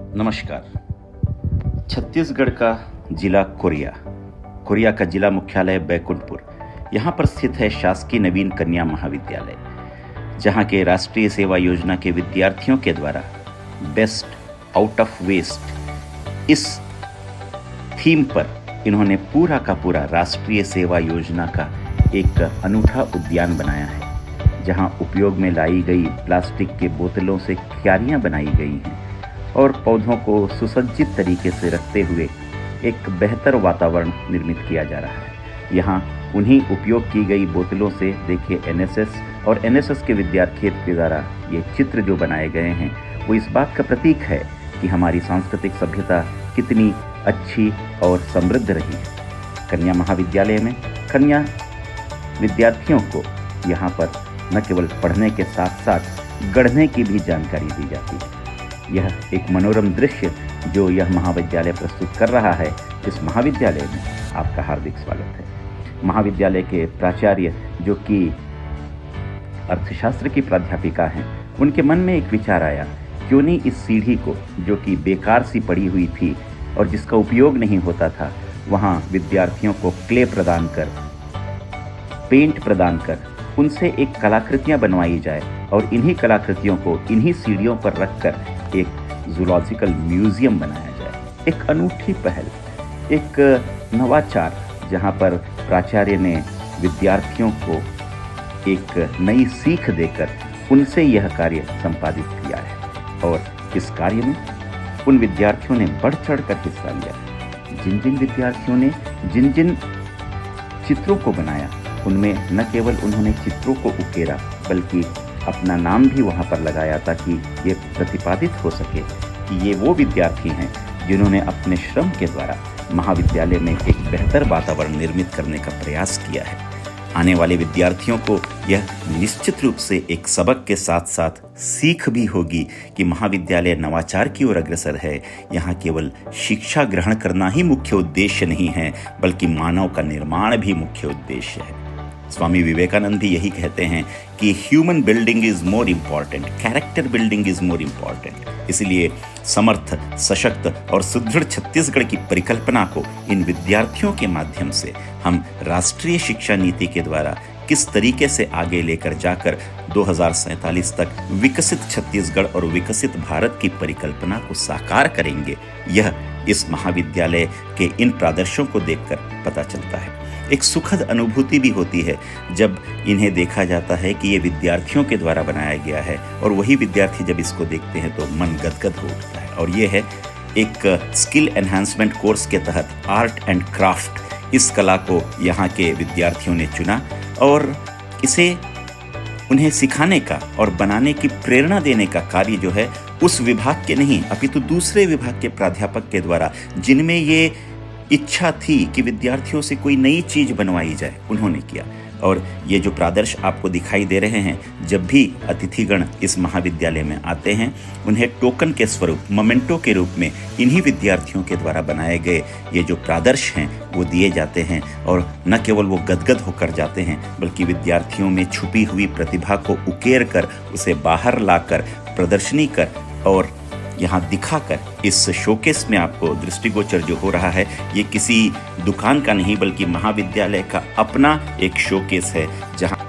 नमस्कार। छत्तीसगढ़ का जिला कोरिया, कोरिया का जिला मुख्यालय बैकुंठपुर, यहाँ पर स्थित है शासकीय नवीन कन्या महाविद्यालय, जहाँ के राष्ट्रीय सेवा योजना के विद्यार्थियों के द्वारा बेस्ट आउट ऑफ वेस्ट इस थीम पर इन्होंने पूरा का पूरा राष्ट्रीय सेवा योजना का एक अनूठा उद्यान बनाया है, जहाँ उपयोग में लाई गई प्लास्टिक के बोतलों से क्यारियाँ बनाई गई हैं और पौधों को सुसज्जित तरीके से रखते हुए एक बेहतर वातावरण निर्मित किया जा रहा है। यहाँ उन्हीं उपयोग की गई बोतलों से देखिए एनएसएस के विद्यार्थियों के द्वारा ये चित्र जो बनाए गए हैं वो इस बात का प्रतीक है कि हमारी सांस्कृतिक सभ्यता कितनी अच्छी और समृद्ध रही है। कन्या महाविद्यालय में कन्या विद्यार्थियों को यहाँ पर न केवल पढ़ने के साथ साथ गढ़ने की भी जानकारी दी जाती है। यह एक मनोरम दृश्य जो यह महाविद्यालय प्रस्तुत कर रहा है, इस महाविद्यालय में आपका हार्दिक स्वागत है। महाविद्यालय के प्राचार्य जो कि अर्थशास्त्र की प्राध्यापिका हैं, उनके मन में एक विचार आया, क्यों नहीं इस सीढ़ी को जो कि बेकार सी पड़ी हुई थी और जिसका उपयोग नहीं होता था, वहाँ विद्यार्थियों को क्ले प्रदान कर, पेंट प्रदान कर उनसे एक कलाकृतियाँ बनवाई जाए और इन्हीं कलाकृतियों को इन्हीं सीढ़ियों पर रखकर एक जूलॉजिकल म्यूजियम बनाया जाए। एक अनूठी पहल, एक नवाचार, जहाँ पर प्राचार्य ने विद्यार्थियों को एक नई सीख देकर उनसे यह कार्य संपादित किया है और इस कार्य में उन विद्यार्थियों ने बढ़ चढ़ कर हिस्सा लिया। जिन जिन विद्यार्थियों ने जिन जिन चित्रों को बनाया, उनमें न केवल उन्होंने चित्रों को उकेरा बल्कि अपना नाम भी वहाँ पर लगाया ताकि ये प्रतिपादित हो सके कि ये वो विद्यार्थी हैं जिन्होंने अपने श्रम के द्वारा महाविद्यालय में एक बेहतर वातावरण निर्मित करने का प्रयास किया है। आने वाले विद्यार्थियों को यह निश्चित रूप से एक सबक के साथ साथ सीख भी होगी कि महाविद्यालय नवाचार की ओर अग्रसर है। यहाँ केवल शिक्षा ग्रहण करना ही मुख्य उद्देश्य नहीं है, बल्कि मानव का निर्माण भी मुख्य उद्देश्य है। स्वामी विवेकानंद भी यही कहते हैं कि human building is more important, character building is more important. इसलिए समर्थ, सशक्त और सुदृढ़ छत्तीसगढ़ की परिकल्पना को इन विद्यार्थियों के माध्यम से हम राष्ट्रीय शिक्षा नीति के द्वारा किस तरीके से आगे लेकर जाकर 2047 तक विकसित छत्तीसगढ़ और विकसित भारत की परिकल्पना को साकार करेंगे, यह इस महाविद्यालय के इन प्रादर्शों को देखकर पता चलता है। एक सुखद अनुभूति भी होती है जब इन्हें देखा जाता है कि ये विद्यार्थियों के द्वारा बनाया गया है और वही विद्यार्थी जब इसको देखते हैं तो मन गदगद हो उठता है। और ये है एक स्किल एनहांसमेंट कोर्स के तहत आर्ट एंड क्राफ्ट, इस कला को यहाँ के विद्यार्थियों ने चुना और इसे उन्हें सिखाने का और बनाने की प्रेरणा देने का कार्य जो है उस विभाग के नहीं अपितु दूसरे विभाग के प्राध्यापक के द्वारा, जिनमें ये इच्छा थी कि विद्यार्थियों से कोई नई चीज बनवाई जाए, उन्होंने किया। और ये जो प्रादर्श आपको दिखाई दे रहे हैं, जब भी अतिथिगण इस महाविद्यालय में आते हैं, उन्हें टोकन के स्वरूप, मोमेंटो के रूप में इन्हीं विद्यार्थियों के द्वारा बनाए गए ये जो प्रादर्श हैं वो दिए जाते हैं। और न केवल वो गदगद होकर जाते हैं बल्कि विद्यार्थियों में छुपी हुई प्रतिभा को उकेर कर उसे बाहर लाकर प्रदर्शनी कर और यहाँ दिखाकर इस शोकेस में आपको दृष्टिगोचर जो हो रहा है, ये किसी दुकान का नहीं बल्कि महाविद्यालय का अपना एक शोकेस है, जहाँ